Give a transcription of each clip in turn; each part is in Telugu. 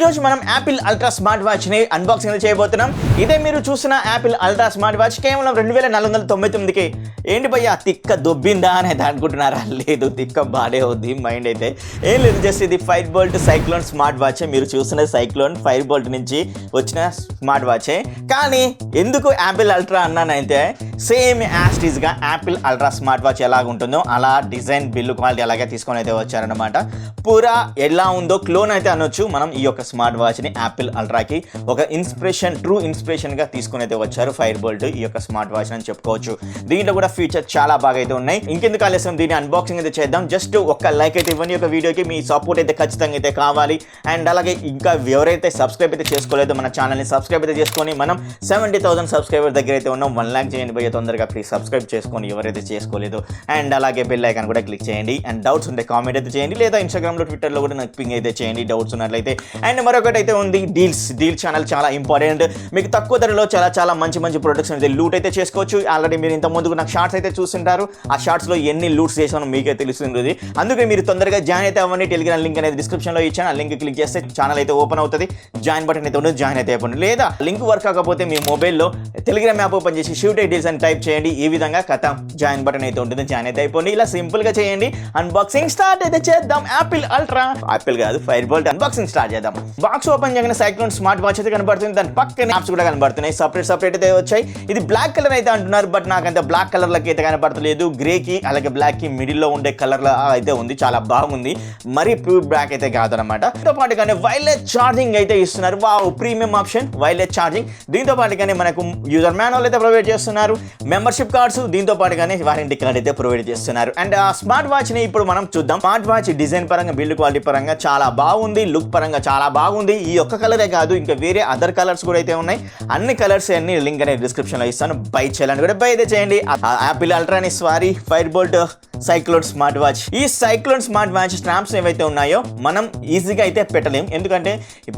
ఈరోజు మనం యాపిల్ అల్ట్రా స్మార్ట్ వాచ్ని అన్బాక్సింగ్ చేయబోతున్నాం. ఇదే మీరు చూసిన యాపిల్ అల్ట్రా స్మార్ట్ వాచ్ కేవలం 2499కి. ఏంటి భయ్యా తిక్క దొబ్బిందా అని అయితే అనుకుంటున్నారా? లేదు, తిక్క బాడే అవుద్ది మైండ్ అయితే. ఏం లేదు, జస్ట్ ఇది Fireboltt Cyclone స్మార్ట్ వాచ్. మీరు చూసిన సైక్లోన్ Fireboltt నుంచి వచ్చిన స్మార్ట్ వాచే. కానీ ఎందుకు యాపిల్ అల్ట్రా అన్నానైతే సేమ్ యాస్టీస్గా యాపిల్ అల్ట్రా స్మార్ట్ వాచ్ ఎలాగ ఉంటుందో అలా డిజైన్ బిల్లు క్వాలిటీ అలాగే తీసుకొని అయితే వచ్చారనమాట. పూరా ఎలా ఉందో క్లోన్ అయితే అనొచ్చు మనం ఈ యొక్క స్మార్ట్ వాచ్ని యాపిల్ అల్ట్రాకి ఒక ఇన్స్పిరేషన్, ట్రూ ఇన్స్పిరేషన్గా తీసుకుని అయితే వచ్చారు Fireboltt ఈ యొక్క స్మార్ట్ వాచ్ అని చెప్పుకోవచ్చు. దీంట్లో కూడా ఫీచర్ చాలా బాగా అయితే ఉన్నాయి. ఇంకెందుకు ఆలస్యం, దీన్ని అన్బాక్సింగ్ అయితే చేద్దాం. జస్ట్ ఒక్క లైక్ అయితే ఇవ్వండి ఒక వీడియోకి. మీ సపోర్ట్ అయితే ఖచ్చితంగా అయితే కావాలి. అండ్ అలాగే ఇంకా ఎవరైతే సబ్స్క్రైబ్ అయితే చేసుకోలేదో మన ఛానల్ని సబ్స్క్రైబ్ అయితే చేసుకొని మనం 70,000 సబ్స్క్రైబర్ దగ్గర అయితే ఉన్నాం. 1 lakh చేయండి భయ్య తొందరగా, ప్లీజ్ సబ్స్క్రైబ్ చేసుకొని ఎవరైతే చేసుకోలేదో. అండ్ అలాగే బెల్ ఐకాన్ కూడా క్లిక్ చేయండి. అండ్ డౌట్స్ ఉంటే కామెంట్ అయితే చేయండి, లేదా ఇన్స్టాగ్రామ్లో ట్విట్టర్లో కూడా నాకు పింగ్ అయితే చేయండి డౌట్స్ ఉన్నట్లయితే. అండ్ మరొకటి అయితే ఉంది, డీల్ ఛానల్ చాలా ఇంపార్టెంట్. మీకు తక్కువ ధరలో చాలా మంచి ప్రొడక్ట్స్ అయితే లూట్ అయితే చేసుకోవచ్చు. ఆల్రెడీ మీరు ఇంత ముందుకు నాకు షార్ట్స్ అయితే చూస్తుంటారు. ఆ షార్ట్స్లో ఎన్ని లూట్స్ చేసానో మీకే తెలుస్తుంది. అందుకే మీరు తొందరగా జాయిన్ అయితే అవ్వండి. టెలిగ్రామ్ లింక్ అనేది డిస్క్రిప్షన్లో ఇచ్చాను. ఆ లింక్ క్లిక్ చేస్తే ఛానల్ అయితే ఓపెన్ అవుతుంది. జాయిన్ బటన్ అయితే ఉంటుంది, జాయిన్ అయితే అయిపోండి. లేదా లింక్ వర్క్ కాకపోతే మీ మొబైల్లో టెలిగ్రామ్ యాప్ ఓపెన్ చేసి SHIVTECH డీల్స్ అని టైప్ చేయండి. ఈ విధంగా కథ జాయిన్ బటన్ అయితే ఉంటుంది, జాయిన్ అయితే అయిపోండి. ఇలా సింపుల్ గా చేయండి. అన్బాక్సింగ్ స్టార్ట్ అయితే చేద్దాం. యాపిల్ కాదు Fireboltt అన్బాక్సింగ్ స్టార్ట్ చేద్దాం. బాక్స్ ఓపెన్ చేయగానే సైక్లోన్ స్మార్ట్ వాచ్ అయితే కనబడుతుంది. దాని పక్కన యాప్స్ కూడా కనబడుతున్నాయి. సపరేట్ అయితే వచ్చాయి. ఇది బ్లాక్ కలర్ అయితే అంటున్నారు, బట్ నాకంత బ్లాక్ కలర్ లకి అయితే కనబడతలేదు. గ్రే కి అలాగే బ్లాక్ కి మిడిల్ లో ఉండే కలర్ అయితే ఉంది, చాలా బాగుంది. మరి ప్యూర్ బ్లాక్ అయితే కాదనమాట. దీంతో పాటుగానే వైర్లెస్ ఛార్జింగ్ అయితే ఇస్తున్నారు. Wow, premium option wireless charging. దీంతో పాటుగానే మనకు యూజర్ మాన్యువల్ అయితే ప్రొవైడ్ చేస్తున్నారు, మెంబర్షిప్ కార్డ్స్, దీంతో పాటుగానే వారంటీ కార్డ్ అయితే ప్రొవైడ్ చేస్తున్నారు. అండ్ ఆ స్మార్ట్ వాచ్ ని ఇప్పుడు మనం చూద్దాం. స్మార్ట్ వాచ్ డిజైన్ పరంగా, బిల్డ్ క్వాలిటీ పరంగా చాలా బాగుంది, లుక్ పరంగా చాలా బాగుంది. ఈ ఒక్క కలరే కాదు, ఇంకా వేరే అదర్ కలర్స్ కూడా అయితే ఉన్నాయి. అన్ని కలర్స్ అన్ని లింక్ అనేది డిస్క్రిప్షన్ లో ఇస్తాను. బై చేయాలని కూడా బై అయితే చేయండి. యాపిల్ అల్ట్రాని Fireboltt సైక్లోన్ స్మార్ట్ వాచ్. ఈ సైక్లోన్ స్మార్ట్ వాచ్ స్ట్రాప్స్ ఏవైతే ఉన్నాయో మనం ఈజీగా అయితే పెట్టలేం. ఎందుకంటే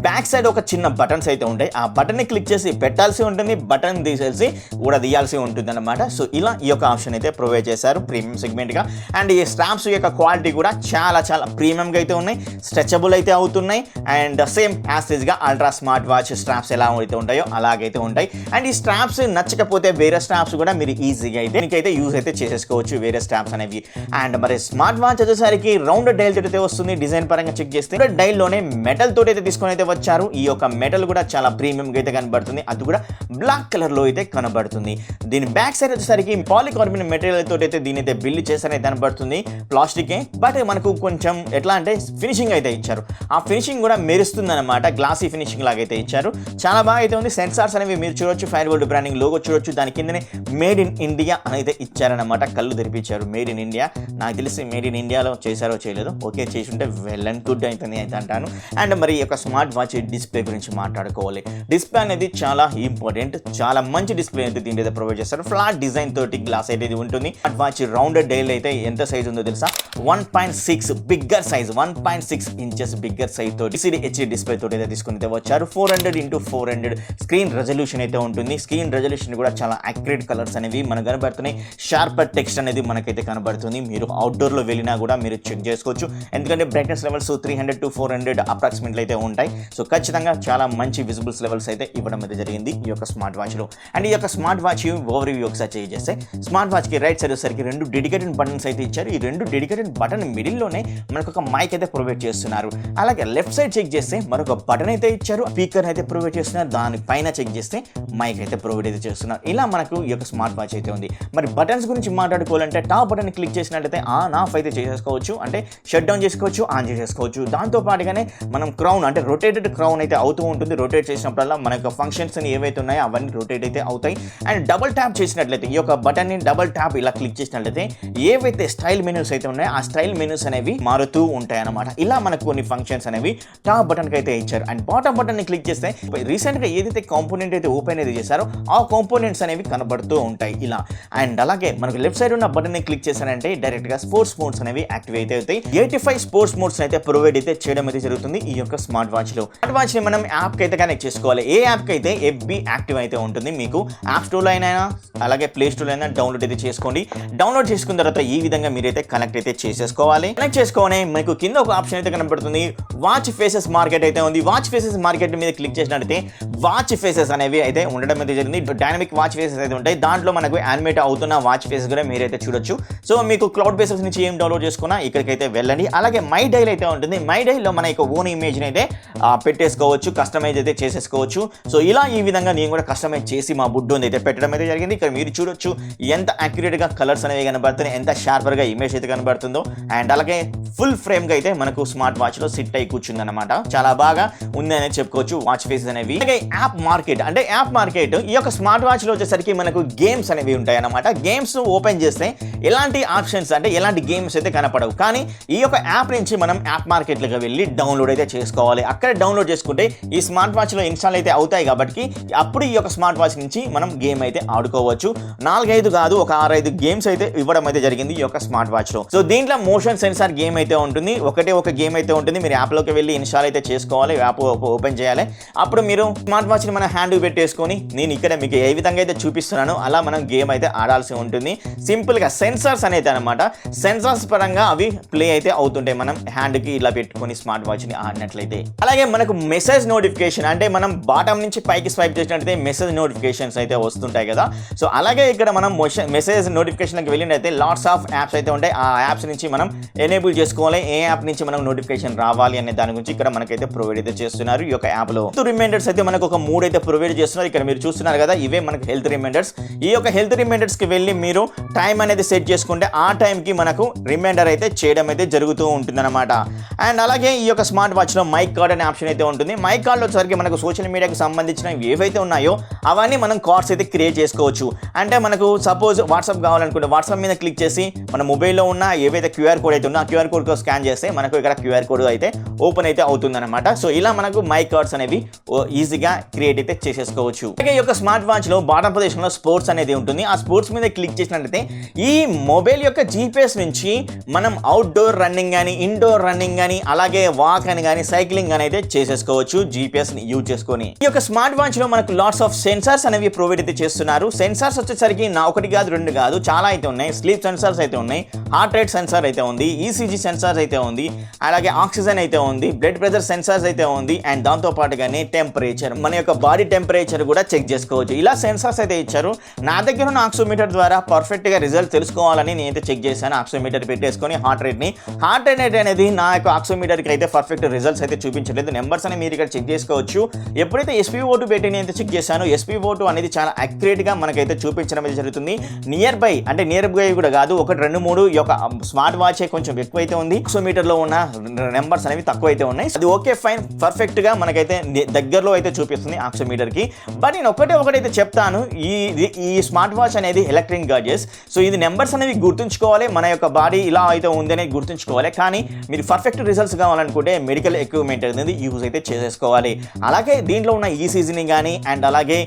బ్యాక్ సైడ్ ఒక చిన్న బటన్స్ అయితే ఉంటాయి. ఆ బటన్ ని క్లిక్ చేసి పెట్టాల్సి ఉంటుంది, బటన్ తీసేసి కూడా తీయాల్సి ఉంటుంది అనమాట. సో ఇలా ఈ యొక్క ఆప్షన్ అయితే ప్రొవైడ్ చేశారు ప్రీమియం సెగ్మెంట్ గా. అండ్ ఈ స్ట్రాప్స్ యొక్క క్వాలిటీ కూడా చాలా ప్రీమియం గా అయితే ఉన్నాయి, స్ట్రెచబుల్ అయితే అవుతున్నాయి. అండ్ సేమ్ యాజ్ గా అల్ట్రా స్మార్ట్ వాచ్ స్ట్రాప్స్ ఎలా అయితే ఉంటాయో అలాగైతే ఉంటాయి. అండ్ ఈ స్ట్రాప్స్ నచ్చకపోతే వేరే స్ట్రాప్స్ కూడా మీరు ఈజీగా అయితే మీకైతే యూజ్ అయితే చేసేసుకోవచ్చు, వేరే స్ట్రాప్స్ అనేవి. అండ్ మరి స్మార్ట్ వాచ్ వచ్చేసరికి రౌండ్ డైల్ తోటి అయితే వస్తుంది. డిజైన్ పరంగా చెక్ చేస్తే డైల్ లోనే మెటల్ తోటి అయితే తీసుకొని అయితే వచ్చారు. ఈ యొక్క మెటల్ కూడా చాలా ప్రీమియం గా అయితే కనబడుతుంది, అది కూడా బ్లాక్ కలర్ లో అయితే కనబడుతుంది. దీని బ్యాక్ సైడ్ వచ్చేసరికి పాలికార్బన్ మెటీరియల్ తోటి అయితే దీని అయితే బిల్డ్ చేస్తారని కనబడుతుంది. ప్లాస్టిక్, బట్ మనకు కొంచెం ఎట్లా అంటే ఫినిషింగ్ అయితే ఇచ్చారు. ఆ ఫినిషింగ్ కూడా మెరుస్తుంది అనమాట, గ్లాసీ ఫినిషింగ్ లాగా అయితే ఇచ్చారు. చాలా బాగా అయితే ఉంది. సెన్సార్స్ అనేవి మీరు చూడొచ్చు, Fireboltt బ్రాండింగ్ లోగో చూడొచ్చు. దాని కిందనే మేడ్ ఇన్ ఇండియా అని అయితే ఇచ్చారనమాట. కళ్ళు తెరిపించారు, మేడ్ ఇన్ ఇండియా. నాకు తెలిసి మేడ్ ఇన్ ఇండియాలో చేశారో చేయలేదు, ఓకే చేసి ఉంటే వెల్ అండ్ గుడ్ అవుతుంది అయితే అంటాను. అండ్ మరి ఈ యొక్క స్మార్ట్ వాచ్ డిస్ప్లే గురించి మాట్లాడుకోవాలి. డిస్ప్లే అనేది చాలా ఇంపార్టెంట్, చాలా మంచి డిస్ప్లే అయితే దీని అయితే ప్రొవైడ్ చేస్తారు. ఫ్లాట్ డిజైన్ తోటి గ్లాస్ అయితే ఇది ఉంటుంది. స్మార్ట్ వాచ్ రౌండెడ్ డైల్ అయితే ఎంత సైజ్ ఉందో తెలుసా? 1.6 bigger size, 1.6 inches bigger size తోటి HD డిస్ప్లే తోటి అయితే తీసుకుని అయితే వచ్చారు. 400x400 స్క్రీన్ రెజల్యూషన్ అయితే ఉంటుంది. స్క్రీన్ రెజల్యూషన్ కూడా చాలా యాక్యురేట్ కలర్స్ అనేవి మనకు కనబడుతున్నాయి. షార్పర్ టెక్స్ట్ అనేది మనకైతే కనబడుతుంది. మీరు అవుట్డోర్ లో వెళ్ళినా కూడా మీరు చెక్ చేసుకోవచ్చు, ఎందుకంటే బ్రైట్నెస్ లెవెల్స్ 300 to 400 అప్రాక్సిమేట్లీ అయితే ఉంటాయి. సో ఖచ్చితంగా చాలా మంచి విజిబుల్స్ లెవెల్స్ అయితే ఇవ్వడం అయితే జరిగింది ఈ యొక్క స్మార్ట్ వాచ్ లో. అండ్ ఈ యొక్క స్మార్ట్ వాచ్ ఓవర్ రివ్యూ ఒకసారి చెక్ చేస్తే, స్మార్ట్ వాచ్ కి రైట్ సైడ్ వచ్చేసరికి 2 డెడికేటెడ్ బటన్స్ అయితే ఇచ్చారు. ఈ 2 డెడికేటెడ్ బటన్ మిడిల్ లోనే మనకు ఒక మైక్ అయితే ప్రొవైడ్ చేస్తున్నారు. అలాగే లెఫ్ట్ సైడ్ చెక్ చేస్తే మరొక బటన్ అయితే ఇచ్చారు, స్పీకర్ అయితే ప్రొవైడ్ చేస్తున్నారు. దానిపైన చెక్ చేస్తే మైక్ అయితే ప్రొవైడ్ అయితే చేస్తున్నారు. ఇలా మనకు ఈ యొక్క స్మార్ట్ వాచ్ అయితే ఉంది. మరి బటన్స్ గురించి మాట్లాడుకోవాలంటే టాప్ బటన్ క్లిక్ చేసినట్లయితే ఆన్ ఆఫ్ అయితే చేసేసుకోవచ్చు, అంటే షట్ డౌన్ చేసుకోవచ్చు, ఆన్ చేసేసుకోవచ్చు. దాంతో పాటుగానే మనం క్రౌన్ అంటే రొటేటెడ్ క్రౌన్ అయితే అవుతూ ఉంటుంది. రొటేట్ చేసినప్పుడల్లా మనకు ఫంక్షన్స్ ఏవైతే ఉన్నాయో అవన్నీ రొటేట్ అయితే అవుతాయి. అండ్ డబుల్ ట్యాప్ చేసినట్లయితే ఈ యొక్క బటన్ ని డబుల్ ట్యాప్ ఇలా క్లిక్ చేసినట్లయితే ఏవైతే స్టైల్ మెనూస్ అయితే ఉన్నాయో ఆ స్టైల్ మెనూస్ అనేవి మారుతూ ఉంటాయి అన్నమాట. ఇలా మనకు కొన్ని ఫంక్షన్స్ అనేవి టాప్ బటన్ కి అయితే ఇచ్చారు. అండ్ బాటమ్ బటన్ ని క్లిక్ చేస్తే రీసెంట్ గా ఏదైతే కాంపోనెంట్ అయితే ఓపెన్ అయితే చేశారో ఆ కాంపోనెంట్స్ అనేవి కనబడుతూ ఉంటాయి ఇలా. అండ్ అలాగే మనకు లెఫ్ట్ సైడ్ ఉన్న బటన్ ని క్లిక్ చేశారంటే డైరెక్ట్ గా స్పోర్ట్స్ మోడ్స్ అనేవి యాక్టివేట్ అవుతాయి. 85 స్పోర్ట్స్ మోడ్స్ అయితే ప్రొవైడ్ అయితే చేయడం అయితే జరుగుతుంది ఈ యొక్క స్మార్ట్ వాచ్ లో. స్మార్ట్ వాచ్ ని మనం యాప్ కి అయితే కనెక్ట్ చేసుకోవాలి. ఏ యాప్ కి అయితే FB యాక్టివ్ అయితే ఉంటుంది. మీకు యాప్ స్టోర్ లో అయినా అలాగే ప్లే స్టోర్ లో అయినా డౌన్లోడ్ అయితే చేసుకోండి. డౌన్లోడ్ చేసుకున్న తర్వాత ఈ విధంగా మీరైతే కనెక్ట్ అయితే చేసేసుకోవాలి. కనెక్ట్ చేసుకోనే మీకు కింద ఒక ఆప్షన్ అయితే కనబడుతుంది, వాచ్ ఫేసెస్ మార్కెట్ అయితే ఉంది. వాచ్ ఫేసెస్ మార్కెట్ మీద క్లిక్ చేసినట్లయితే వాచ్ ఫేసెస్ అనేవి అయితే ఉండడం అయితే జరిగింది. డైనమిక్ వాచ్ ఫేసెస్ అయితే ఉంటాయి. దాంట్లో మనకు యానిమేట్ అవుతున్న వాచ్ ఫేసెస్ కూడా మీరైతే చూడొచ్చు. సో మీకు క్లౌడ్ బేసెస్ నుంచి ఏం డౌన్లోడ్ చేసుకున్నా ఇక్కడికైతే వెళ్ళండి. అలాగే మై డైల్ అయితే ఉంటుంది. మై డైల్లో మన యొక్క ఓన్ ఇమేజ్ని అయితే పెట్టేసుకోవచ్చు, కస్టమైజ్ అయితే చేసేసుకోవచ్చు. సో ఇలా ఈ విధంగా నేను కూడా కస్టమైజ్ చేసి మా బుడ్డోని అయితే పెట్టడం అయితే జరిగింది. ఇక్కడ మీరు చూడొచ్చు ఎంత యాక్యురేట్గా కలర్స్ అనేవి కనబడుతున్నాయి, ఎంత షార్పర్గా ఇమేజ్ అయితే కనబడుతుందో. అండ్ అలాగే ఫుల్ ఫ్రేమ్గా అయితే మనకు స్మార్ట్ వాచ్లో సిట్ అయి కూర్చుంది అనమాట. చాలా బాగా ఉంది అనేది చెప్పుకోవచ్చు వాచ్ ఫేసెస్ అనేవి. అలాగే యాప్ మార్కెట్, అంటే యాప్ మార్కెట్ ఈ యొక్క స్మార్ట్ వాచ్లో వచ్చేసరికి మనకు గేమ్స్ అనేవి ఉంటాయి అన్నమాట. గేమ్స్ ఓపెన్ చేస్తే ఎలాంటి ఆప్షన్స్ అంటే ఎలాంటి గేమ్స్ అయితే కనపడవు. కానీ ఈ యొక్క యాప్ నుంచి మనం యాప్ మార్కెట్లోకి వెళ్ళి డౌన్లోడ్ అయితే చేసుకోవాలి. అక్కడ డౌన్లోడ్ చేసుకుంటే ఈ స్మార్ట్ వాచ్లో ఇన్స్టాల్ అయితే అవుతాయి కాబట్టి అప్పుడు ఈ యొక్క స్మార్ట్ వాచ్ నుంచి మనం గేమ్ అయితే ఆడుకోవచ్చు. 4-5 కాదు, ఒక 6-5 గేమ్స్ అయితే ఇవ్వడం అయితే జరిగింది ఈ యొక్క స్మార్ట్ వాచ్లో. సో దీంట్లో మోషన్ సెన్సార్ గేమ్ అయితే ఉంటుంది. ఒక గేమ్ అయితే ఉంటుంది. మీరు యాప్లోకి వెళ్ళి ఇన్స్టాల్ అయితే చేసుకోవాలి, యాప్ ఓపెన్ చేయాలి. అప్పుడు మీరు స్మార్ట్ వాచ్ని మన హ్యాండ్ పెట్టేసుకొని నేను ఇక్కడ మీకు ఏ విధంగా అయితే చూపిస్తున్నానో అలా మనం గేమ్ అయితే ఆడాల్సి ఉంటుంది. సింపుల్గా సెన్సార్స్ అనేది అనమాట. సెన్సార్స్ పరంగా అవి ప్లే అయితే అవుతుంటాయి మనం హ్యాండ్కి ఇలా పెట్టుకొని స్మార్ట్ వాచ్ని ఆడినట్లయితే. అలాగే మనకు మెసేజ్ నోటిఫికేషన్, అంటే మనం బాటమ్ నుంచి పైకి స్వైప్ చేసినట్లయితే మెసేజ్ నోటిఫికేషన్స్ అయితే వస్తుంటాయి కదా. సో అలాగే ఇక్కడ మనం మెసేజ్ నోటిఫికేషన్కి వెళ్ళినట్లయితే లాట్స్ ఆఫ్ యాప్స్ అయితే ఉంటాయి. ఆ యాప్స్ నుంచి మనం ఎనేబుల్ చేసుకోవాలి. ఏ యాప్ నుంచి మనం నోటిఫికేషన్ రావాలి అనే దాని గురించి ఇక్కడ మనకైతే ప్రొవైడ్ అయితే చేస్తున్నారు ఈ యొక్క యాప్లో. రిమైండర్స్ అయితే మనకు ఒక 3 అయితే ప్రొవైడ్ చేస్తున్నారు. ఇక్కడ మీరు చూస్తున్నారు కదా, ఇవే మనకు హెల్త్ రిమైండర్స్. ఈ యొక్క హెల్త్ రిమైండర్స్కి వెళ్ళి మీరు టైం అనేది సెట్ చేసుకుంటే ఆ టైంకి మనకు రిమైండర్ అయితే చేయడం అయితే జరుగుతూ ఉంటుంది అనమాట. అండ్ అలాగే ఈ యొక్క స్మార్ట్ వాచ్లో మైక్ కార్డ్ అనే ఆప్షన్ అయితే ఉంటుంది. మైక్ కార్డ్లో వచ్చేసరికి మనకు సోషల్ మీడియాకి సంబంధించిన ఏవైతే ఉన్నాయో అవన్నీ మనం కార్డ్స్ అయితే క్రియేట్ చేసుకోవచ్చు. అంటే మనకు సపోజ్ వాట్సాప్ కావాలనుకుంటే వాట్సాప్ మీద క్లిక్ చేసి మన మొబైల్లో ఉన్న ఏవైతే క్యూఆర్ కోడ్ అయితే ఉందో ఆ క్యూఆర్ కోడ్ స్కాన్ చేస్తే మనకు ఇక్కడ క్యూఆర్ కోడ్ అయితే ఓపెన్ అయితే అవుతుంది అనమాట. సో ఇలా మనకు మైక్ కార్డ్స్ అనేవి ఈజీగా క్రియేట్ అయితే చేసేసుకోవచ్చు. అలాగే ఈ యొక్క స్మార్ట్ వాచ్లో బాటమ్ పొజిషన్లో స్పోర్ట్స్ అనేది ఉంటుంది. ఆ స్పోర్ట్స్ మీద క్లిక్ చేసినట్లయితే ఈ మొబైల్ యొక్క జీపీఎస్ నుంచి మనం అవుట్డోర్ రన్నింగ్ కానీ ఇండోర్ రన్నింగ్ కానీ అలాగే వాక్ అని కానీ సైక్లింగ్ అని అయితే చేసేసుకోవచ్చు జీపీఎస్ యూజ్ చేసుకొని. ఈ యొక్క స్మార్ట్ వాచ్ లో మనకు లాట్స్ ఆఫ్ సెన్సార్స్ అనేవి ప్రొవైడ్ అయితే చేస్తున్నారు. సెన్సార్స్ వచ్చేసరికి 1 కాదు 2 కాదు చాలా అయితే ఉన్నాయి. స్లీప్ సెన్సార్స్ అయితే ఉన్నాయి, హార్ట్ రేట్ సెన్సార్ అయితే ఉంది, ఈసీజీ సెన్సార్స్ అయితే ఉంది, అలాగే ఆక్సిజన్ అయితే ఉంది, బ్లడ్ ప్రెషర్ సెన్సార్స్ అయితే ఉంది. అండ్ దాంతో పాటుగానే టెంపరేచర్, మన యొక్క బాడీ టెంపరేచర్ కూడా చెక్ చేసుకోవచ్చు. ఇలా సెన్సార్స్ అయితే ఇచ్చారు. నా దగ్గర ఉన్న ఆక్సిమీటర్ ద్వారా పర్ఫెక్ట్ గా రిజల్ట్ తెలుసుకోవాలని నేనైతే చెక్ చేశాను. ఆక్సిమీటర్ పెట్టేసుకొని హార్ట్ రేట్ అనేది నా యొక్క ఆక్సిమీటర్ కి అయితే పర్ఫెక్ట్ రిజల్ట్స్ అయితే చూపించలేదు. నెంబర్స్ అని మీరు ఇక్కడ చెక్ చేసుకోవచ్చు. ఎప్పుడైతే SpO2 పెట్టి నేను చెక్ చేశాను, SpO2 అనేది చాలా అక్యురేట్ గా మనకైతే చూపించడం అయితే జరుగుతుంది. నియర్ బై కూడా కాదు, 1, 2, 3 ఈ యొక్క స్మార్ట్ వాచ్ కొంచెం ఎక్కువైతే ఉంది. ఆక్సిమీటర్ లో ఉన్న నెంబర్స్ అనేవి తక్కువ అయితే ఉన్నాయి. అది ఓకే ఫైన్, పర్ఫెక్ట్ గా మనకైతే దగ్గరలో అయితే చూపిస్తుంది ఆక్సిమీటర్ కి. బట్ నేను ఒకటైతే చెప్తాను, ఈ స్మార్ట్ వాచ్ అనేది ఎలక్ట్రిక్ గాడ్జెట్స్. సో ఇది నెంబర్స్ అనేవి గుర్తుంచుకోవాలి, మన యొక్క బాడీ ఇలా అయితే ఉంది అనేది గుర్తుంచుకోవాలి. కానీ మీరు పర్ఫెక్ట్ రిజల్ట్స్ కావాలనుకుంటే మెడికల్ ఎక్విప్మెంట్ అనేది యూజ్ అయితే చేసేసుకోవాలి. అలాగే దీంట్లో ఉన్న ఈసీజీని కానీ అండ్ అలాగే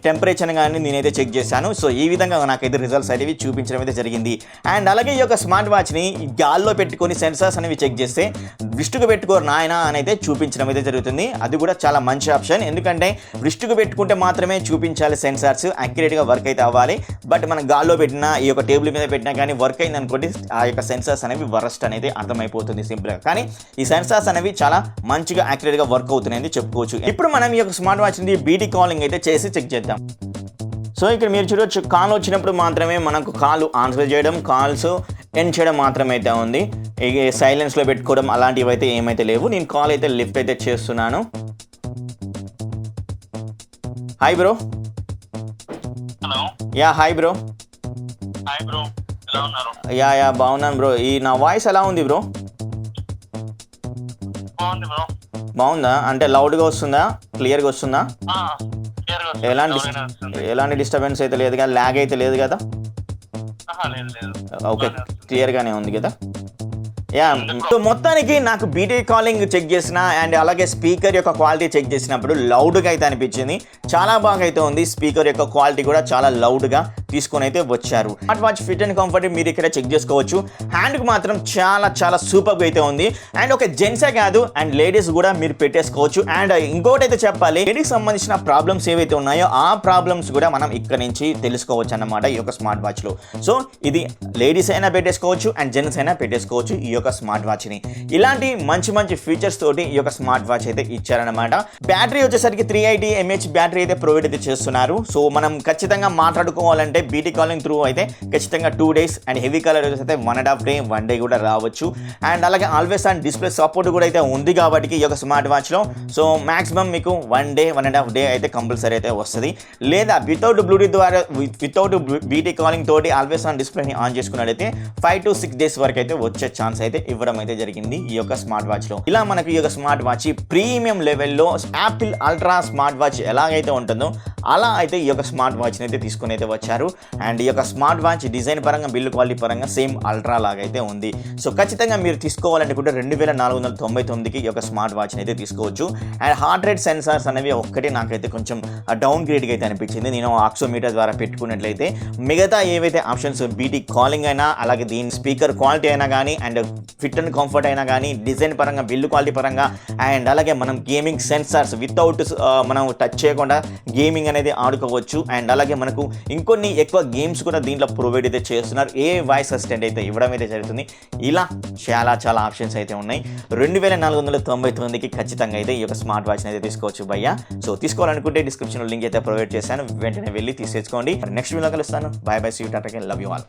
టెంపరేచర్ కానీ నేనైతే చెక్ చేశాను. సో ఈ విధంగా నాకైతే రిజల్ట్స్ అనేవి చూపించడం అయితే జరిగింది. అండ్ అలాగే ఈ యొక్క స్మార్ట్ వాచ్ని గాల్లో పెట్టుకొని సెన్సార్స్ అనేవి చెక్ చేస్తే విష్టుకు పెట్టుకోరు నాయన అని అయితే చూపించడం అయితే జరుగుతుంది. అది కూడా చాలా మంచి ఆప్షన్. ఎందుకంటే విష్టుకు పెట్టుకుంటే మాత్రమే చూపించాలి సెన్సార్స్, అక్యురేట్గా వర్క్ అయితే అవ్వాలి. బట్ మనం గాల్లో పెట్టినా ఈ యొక్క టేబుల్ మీద పెట్టినా కానీ వర్క్ అయింది అనుకోండి, ఆ యొక్క సెన్సార్స్ అనేవి వరస్ట్ అనేది అర్థమైపోతుంది సింపుల్గా. కానీ ఈ సెన్సార్స్ అనేవి చాలా మంచిగా యాక్యురేట్గా వర్క్ అవుతున్నాయని చెప్పుకోవచ్చు. ఇప్పుడు మనం ఈ యొక్క స్మార్ట్ వాచ్ ని బీటీ కాలింగ్ అయితే చేసి చెక్ చేద్దాం. సో ఇక్కడ మీరు చూడొచ్చు, కాల్ వచ్చినప్పుడు మాత్రమే మనకు కాల్ ఆన్సర్ చేయడం, కాల్స్ ఎండ్ చేయడం మాత్రమే అయితే ఉంది. సైలెన్స్లో పెట్టుకోవడం అలాంటివి అయితే ఏమైతే లేవు. నేను కాల్ అయితే లిఫ్ట్ అయితే చేస్తున్నాను. Hi bro. Hello. Yeah hi bro. Hi bro, ఎలా ఉన్నారు? యా బాగున్నాను బ్రో. ఈ నా వాయిస్ ఎలా ఉంది బ్రో? బాగుంది బ్రో. బాగుందా? అంటే లౌడ్గా వస్తుందా, క్లియర్గా వస్తుందా? ఎలాంటి డిస్టర్బెన్స్ అయితే లేదు కదా, ల్యాగ్ అయితే లేదు కదా? ఓకే, క్లియర్గానే ఉంది కదా. యా, సో మొత్తానికి నాకు బీటీ కాలింగ్ చెక్ చేసిన అండ్ అలాగే స్పీకర్ యొక్క క్వాలిటీ చెక్ చేసినప్పుడు లౌడ్గా అయితే అనిపించింది. చాలా బాగా అయితే ఉంది. స్పీకర్ యొక్క క్వాలిటీ కూడా చాలా లౌడ్గా తీసుకొని అయితే వచ్చారు. Smart watch fit and comfort మీరు ఇక్కడ చెక్ చేసుకోవచ్చు. హ్యాండ్కి మాత్రం చాలా చాలా సూపర్గా అయితే ఉంది. అండ్ ఒక జెంట్సే కాదు అండ్ లేడీస్ కూడా మీరు పెట్టేసుకోవచ్చు. అండ్ ఇంకోటి అయితే చెప్పాలి, లేడీస్ సంబంధించిన ప్రాబ్లమ్స్ ఏవైతే ఉన్నాయో ఆ ప్రాబ్లమ్స్ కూడా మనం ఇక్కడ నుంచి తెలుసుకోవచ్చు అన్నమాట ఈ యొక్క స్మార్ట్ వాచ్లో. సో ఇది లేడీస్ అయినా పెట్టేసుకోవచ్చు అండ్ జెంట్స్ అయినా పెట్టేసుకోవచ్చు ఈ యొక్క స్మార్ట్ వాచ్ని. ఇలాంటి మంచి మంచి ఫీచర్స్ తోటి ఈ యొక్క స్మార్ట్ వాచ్ అయితే ఇచ్చారనమాట. బ్యాటరీ వచ్చేసరికి 380 mAh బ్యాటరీ అయితే ప్రొవైడ్ అయితే చేస్తున్నారు. సో మనం ఖచ్చితంగా మాట్లాడుకోవాలంటే బీటీ కాలింగ్ త్రూ అయితే ఖచ్చితంగా 2 days అండ్ హెవీ కాలర్ అయితే 1.5 day 1 day కూడా రావచ్చు. అండ్ అలాగే ఆల్వేస్ ఆన్ డిస్ప్లే సపోర్ట్ కూడా అయితే ఉంది కాబట్టి ఈ యొక్క స్మార్ట్ వాచ్లో సో మాక్సిమం మీకు 1 day 1.5 day అయితే కంపల్సరీ అయితే వస్తుంది. లేదా వితౌట్ బ్లూటూత్ ద్వారా వితౌట్ బీటీ కాలింగ్ తోటి ఆల్వేస్ ఆన్ డిస్ప్లేని ఆన్ చేసుకున్నట్లయితే 5 to 6 days వరకు అయితే వచ్చే ఛాన్స్ అయితే ఇవ్వడం అయితే జరిగింది ఈ యొక్క స్మార్ట్ వాచ్లో. ఇలా మనకు ఈ యొక్క స్మార్ట్ వాచ్ ప్రీమియం లెవెల్లో యాపిల్ అల్ట్రా స్మార్ట్ వాచ్ ఎలాగైతే ఉంటుందో అలా అయితే ఈ యొక్క స్మార్ట్ వాచ్ని అయితే తీసుకుని అయితే వచ్చారు. అండ్ ఈ యొక్క స్మార్ట్ వాచ్ డిజైన్ పరంగా బిల్డ్ క్వాలిటీ పరంగా సేమ్ అల్ట్రా లాగైతే ఉంది. సో ఖచ్చితంగా మీరు తీసుకోవాలనుకుంటే 2499కి ఈ యొక్క స్మార్ట్ వాచ్ని అయితే తీసుకోవచ్చు. అండ్ హార్ట్ రేట్ సెన్సార్స్ అనేవి ఒక్కటే నాకైతే కొంచెం డౌన్ గ్రేడ్గా అయితే అనిపించింది. నేను ఆక్సోమీటర్ ద్వారా పెట్టుకున్నట్లయితే మిగతా ఏవైతే ఆప్షన్స్ బీటీ కాలింగ్ అయినా అలాగే దీని స్పీకర్ క్వాలిటీ అయినా కానీ అండ్ ఫిట్ అండ్ కంఫర్ట్ అయినా కానీ డిజైన్ పరంగా బిల్డ్ క్వాలిటీ పరంగా అండ్ అలాగే మనం గేమింగ్ సెన్సార్స్ వితౌట్ మనం టచ్ చేయకుండా గేమింగ్ అనేది ఆడుకోవచ్చు. అండ్ అలాగే మనకు ఇంకొన్ని ఎక్కువ గేమ్స్ కూడా దీంట్లో ప్రొవైడ్ అయితే చేస్తున్నారు. ఏ వాయిస్ అసిస్టెంట్ అయితే ఇవ్వడం అయితే జరుగుతుంది. ఇలా చాలా చాలా ఆప్షన్స్ అయితే ఉన్నాయి. 2499కి ఖచ్చితంగా అయితే ఈ యొక్క స్మార్ట్ వాచ్ని అయితే తీసుకోవచ్చు భయ్యా. సో తీసుకోవాలనుకుంటే డిస్క్రిప్షన్లో లింక్ అయితే ప్రొవైడ్ చేశాను, వెంటనే వెళ్ళి తీసేసుకోండి. నెక్స్ట్ వీడియో కలుస్తాను. Bye bye, see you, tata, love you all.